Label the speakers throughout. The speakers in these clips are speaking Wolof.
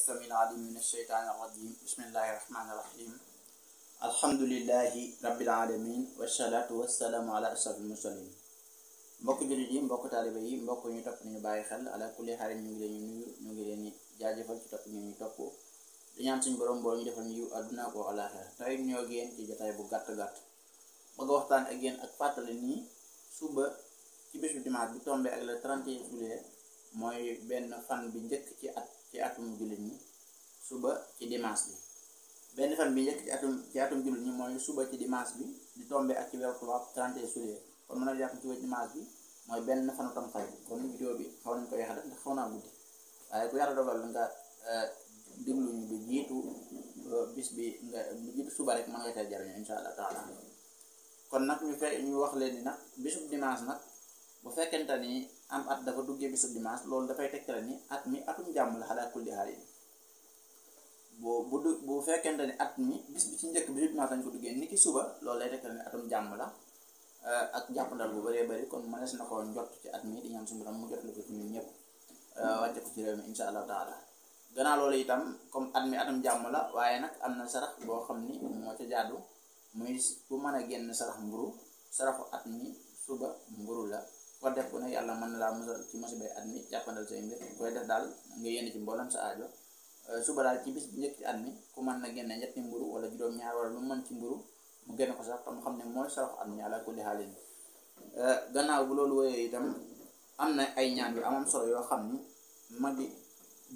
Speaker 1: السميع العليم من الشيطان الرجيم بسم الله الرحمن الرحيم الحمد لله رب العالمين والصلاة والسلام على أشرف المرسلين mbokk jullit yi mbokk taalibe yi mbokk ñu topp ñu bàyyi xel ala kulli xaal ñu ngi leen nuyu ñu ngi leen jaajëfal ci topp ñu topp di ñaan suñu borom boo ñu defal ñu àdduna ko àllaaxira tey ñoo génn ci jotaay bu gàtt bëgg waxtaan ak yéen ak fàttali nii suba ci bésu dimanche bi tombé ak le 31 juillet mooy benn fan bi njëkk ci atum jullit ñi suba ci dimanche bi benn fan bi njëkk ci atum jullit ñi mooy suba ci dimanche bi di tombé ak ci weeru tubaab 31 juillet kon mën a jàpp ci dimanche bi mooy benn fanu tam xarit kon vidéo bi xaw nañ ko yeexa def ndax xaw naa guddi waaye ku yàlla dogal nga déglu ñu bi jiitu bis bi nga bu jiitu suba rek mën nga cay jariñu insha allah taala kon nag ñu wax leen ni nag bisub dimanche nag bu fekkente ni am at dafa duggee bisub dimanche loolu dafay tegtale ni at mi atum jàmm la xalaa kulli haal yi bu fekkente ni at mi bis bi ci njëkk bisub dimanche lañ ko duggee ni ki suba loolu lay tegtale ni atum jàmm la ak jàppandal bu bëree bëri kon mënees na ko njott ci at mi di ñaan suñu borom mu jot lu ko ci ñun ñëpp wàcce ko ci réew mi insha allah taala gannaaw loolu itam comme at mi atum jàmm la waaye nag am na sarax boo xam ni moo ca jaadu muy bu mën a génn sarax mburu saraxu at mi suba mburu la ko def ku ne yàlla mën na laa musal ci musibay at mi jàppandal say mbir koy def daal nga yénn ci mboolem sa aajo suba daal ci bis bi njëkk ci at mi ku mën na génne ñetti mburu wala juróom-ñaar wala lu mën ci mburu mu génn ko sax tam xam ne mooy saraxu at mi ala kulli haalin gannaaw bu loolu wooyee itam am na ay ñaan yu amam solo yoo xam ni magi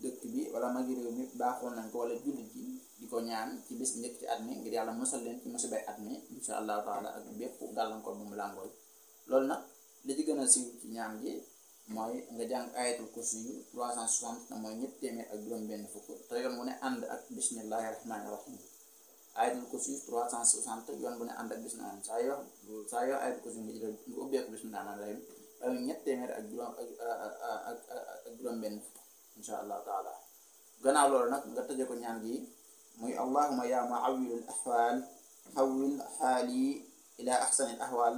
Speaker 1: dëkk bi wala magi réew mi baaxoon nañ ko wala jullit ji di ko ñaan ci bis njëkk ci at mi ngir yàlla musal leen ci musibay at mi insha allahu taala ak bépp gàllankoor bu mu làngool loolu nag li ci gën a siiw ci ñaan gi mooy nga jàng ayatul kursi yu 360 na mooy ñett téeméer ak juróom-benn fukk te yoon bu ne ànd ak bismillahi rahmaani rahim ayatul kursi yu 360 yoon bu ne ànd ak bismillahi saa yoo ayatul kursi nga jël nga ubbeeku bismillahi rahmaani rahim waaye ñett téeméer ak juróom-benn fukk insha allahu taala gannaaw loolu nag nga tëje ko ñaan gi muy allahuma ya muawwilul ahwal hawwil haali ila ahsanil ahwal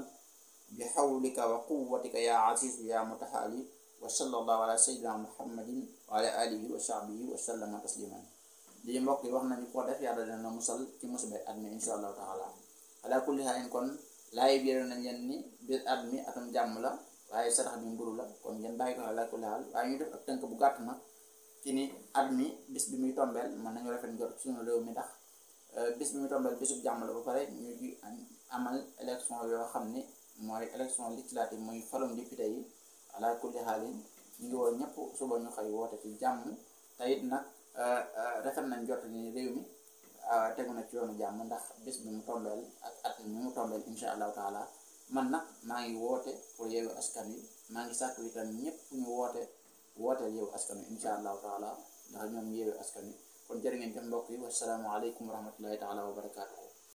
Speaker 1: bi hawlika wa quwwatika ya azizu ya mutahaali wa sallallahu ala sayyidina muhammadin wa ala alihi wa sahbihi wa sallama tasliman lii mbokk yi wax nañu ko def yàlla dina musal ci musibay at mi insha allahu taala ala kulli haalin kon laay biir nañ leen ni biir at mi atum jàmm la waaye sarax bi mburu la kon ngeen bàyyi ko ala kulli haal waaye ñu def ak tënk bu gàtt nag ci ni at mi bis bi muy tombeel mën nañu rafet njort ci suñu réew mi ndax bis bi muy tombeel bisub jàmm la ba pare ñu di amal élection yoo xam ni mooy élection législative muy falum député yi ala kulli haalin ñu ngi woo ñëpp suba ñu xëy woote ci jàmm te it nag rafet nañ jot ni réew mi tegu na ci yoonu jàmm ndax bis bi mu tombeel ak at mi mu tombeel insha allahu taala man nag maa ngi woote pour Yewwi Askan Wi maa ngi sàkku itam ñëpp ñu wooteel Yewwi Askan Wi insha allahu taala ndax ñoom Yewwi Askan Wi kon jërë ngeen jëf mbokk yi wasalaamu aleykum wa rahmatullahi taala wa barakaatu